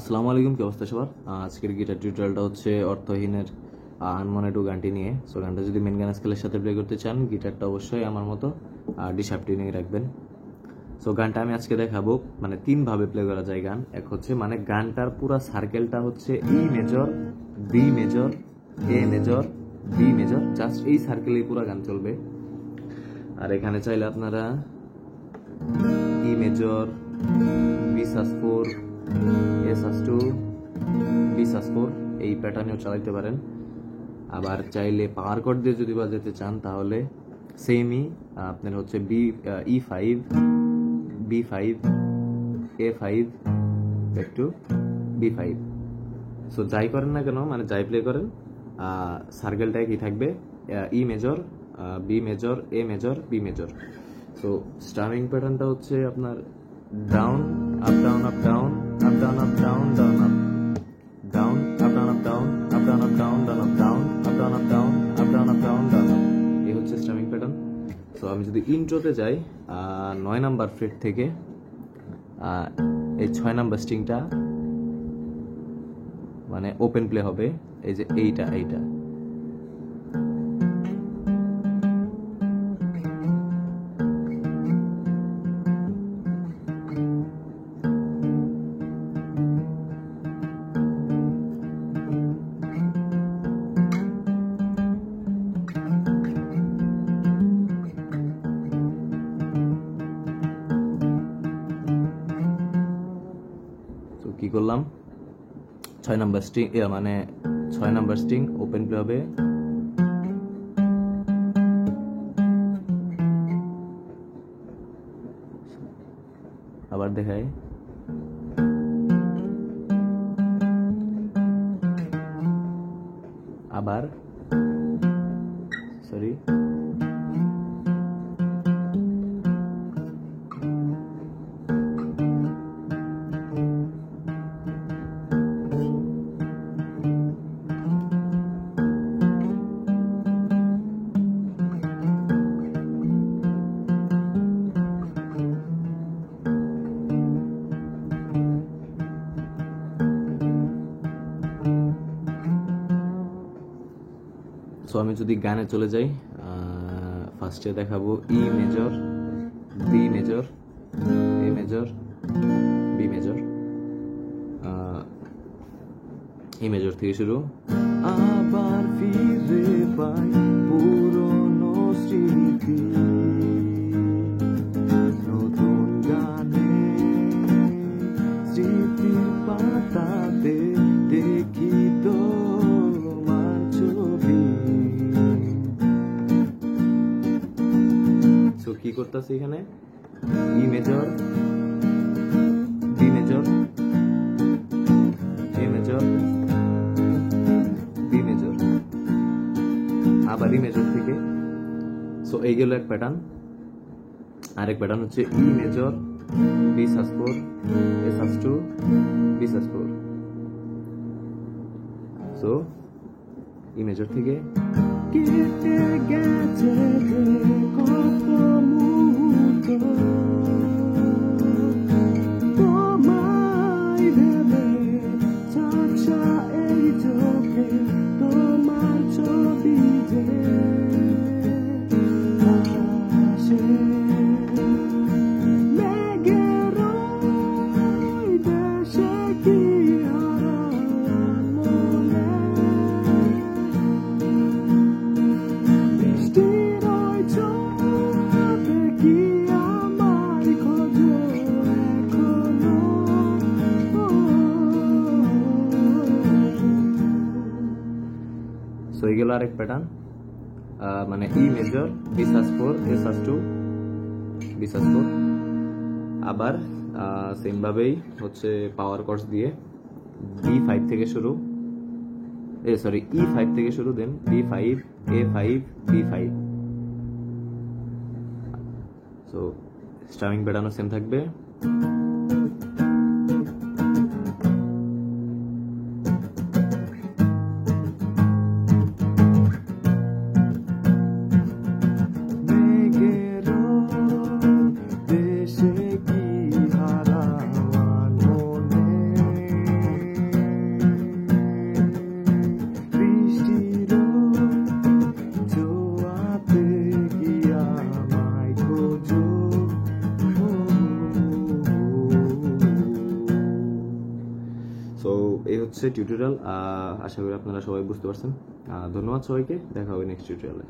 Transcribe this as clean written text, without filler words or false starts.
আসসালামু আলাইকুম, কি অবস্থা সবার? আজকের গিটার টিউটোরিয়ালটা হচ্ছে অর্থহীনের আনমনে টু গানটি নিয়ে। সো গানটা যদি মেন গান স্কেলের সাথে প্লে করতে চান, গিটারটা অবশ্যই আমার মতো ডি শার্প টিউনিং রাখবেন। সো গানটা আমি আজকে দেখাবো, মানে 3 ভাবে প্লে করা যায় গান। এক হচ্ছে মানে গানটার পুরা সার্কেলটা হচ্ছে E major, B major, A major, B major, just এই সার্কেলেই পুরো গান চলবে। আর এখানে চাইলে আপনারা ই মেজর, বি সাস4, এ সাস2, বি সাস4 এই প্যাটার্নেও চালাইতে পারেন। আবার চাইলে পাওয়ার কর্ড দিয়ে যদি বাজাতে চান তাহলে সেমই আপনার হচ্ছে E5, B5, A5, back to B5। So যাই করেন না কেন, মানে যাই প্লে করেন, সার্কেলটা কি থাকবে, E major, B major, A major, B major. So strumming প্যাটার্নটা হচ্ছে আপনার down up down up down up down up down down up down up down up down up down up down down up down up down up down up down up down down up, এই হচ্ছে স্টামিং pattern. So আমি যদি ইন্ট্রোতে যাই, 9 number freight থেকে এই 6 number স্ট্রিংটা মানে open play হবে, এই যে এইটা কি করলাম, 6 নাম্বার স্ট্রিং, মানে 6 নাম্বার স্ট্রিং ওপেন প্লে হবে, আবার দেখায় আবার সরি সো আমি যদি গানে চলে যাই, ফার্স্টে দেখাবো E major, B major, A major, B major, E major থেকে শুরু। আবার ফিরে পাই পুরনো স্মৃতি, নতুন গানে স্মৃতির পাতাতে দেখি তো কি করতেছি এখানে, E major, B major, A major, B major, আবার ই মেজর থেকে। সো এই গেল এক প্যাটার্ন। আরেক প্যাটার্ন হচ্ছে ই মেজর, বি সাস4, এ সাস2, বি সাস4। সো ই মেজর থেকে কেটে গেছে কত মুহূর্ত, তোমায় ভেবে ঝাপসা এই চোখে তোমার ছবি যে আসে মেঘের ওই দেশে কি হারান মনে, সো এগুলো আরেক প্যাটার্ন, মানে ই মেজর, বি সাস4, এ সাস2, বি সাস4। আবার সেম ভাবেই হচ্ছে পাওয়ার কর্ডস দিয়ে B5 থেকে শুরু, E5 থেকে শুরু, দেন B5, A5, B5। So স্টামিং প্যাটার্নও same থাকবে। দেশে কি হারান মনে, এই হচ্ছে টিউটোরিয়াল। আশা করি আপনারা সবাই বুঝতে পারছেন। ধন্যবাদ সবাইকে, দেখা হবে নেক্সট টিউটোরিয়ালে।